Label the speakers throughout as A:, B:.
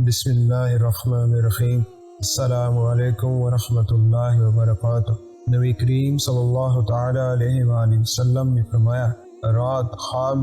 A: بسم اللہ الرحمن الرحیم۔ السلام علیکم ورحمۃ اللہ وبرکاتہ۔ نبی کریم صلی اللہ تعالی علیہ وآلہ وسلم نے فرمایا، رات خواب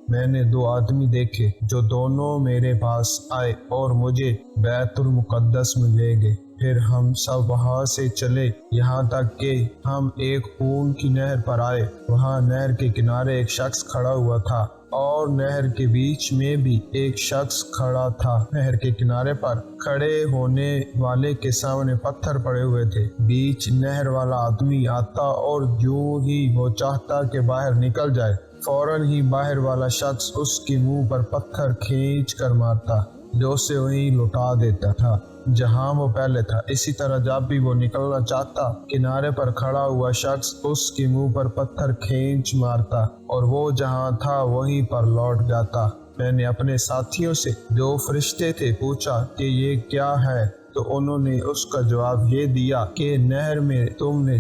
A: میں نے دو آدمی دیکھے جو دونوں میرے پاس آئے اور مجھے بیت المقدس میں لے گئے۔ پھر ہم سب وہاں سے چلے یہاں تک کہ ہم ایک خون کی نہر پر آئے۔ وہاں نہر کے کنارے ایک شخص کھڑا ہوا تھا اور نہر کے بیچ میں بھی ایک شخص کھڑا تھا۔ نہر کے کنارے پر کھڑے ہونے والے کے سامنے پتھر پڑے ہوئے تھے۔ بیچ نہر والا آدمی آتا اور جو ہی وہ چاہتا کہ باہر نکل جائے، فوراً ہی باہر والا شخص اس کے منہ پر پتھر کھینچ کر مارتا جو اسے وہیں لوٹا دیتا تھا جہاں وہ پہلے تھا۔ اسی طرح جب بھی وہ نکلنا چاہتا، کنارے پر کھڑا ہوا شخص اس کے منہ پر پتھر کھینچ مارتا اور وہ جہاں تھا وہیں پر لوٹ جاتا۔ میں نے اپنے ساتھیوں سے جو فرشتے تھے پوچھا کہ یہ کیا ہے، تو انہوں نے اس کا جواب یہ دیا کہ نہر میں تم نے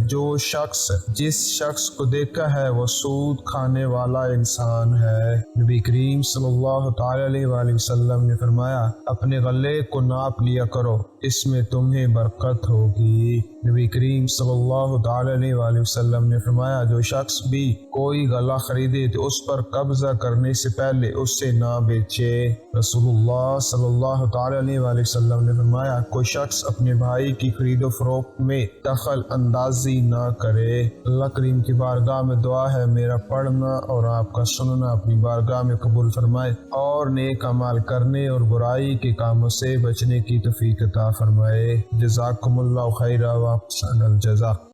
A: جس شخص کو دیکھا ہے وہ سود کھانے والا انسان ہے۔ نبی کریم صلی اللہ تعالی علیہ وآلہ وسلم نے فرمایا، اپنے غلے کو ناپ لیا کرو، اس میں تمہیں برکت ہوگی۔ نبی کریم صلی اللہ تعالی علیہ وآلہ وسلم نے فرمایا، جو شخص بھی کوئی غلہ خریدے تو اس پر قبضہ کرنے سے پہلے اس سے نہ بیچے۔ رسول اللہ صلی اللہ تعالی علیہ وآلہ وسلم نے فرمایا، کوئی شخص اپنے بھائی کی خرید و فروخت میں دخل اندازی نہ کرے۔ اللہ کریم کی بارگاہ میں دعا ہے میرا پڑھنا اور آپ کا سننا اپنی بارگاہ میں قبول فرمائے اور نیک اعمال کرنے اور برائی کے کاموں سے بچنے کی توفیق عطا فرمائے۔ جزاکم اللہ خیرا و احسن الجزا۔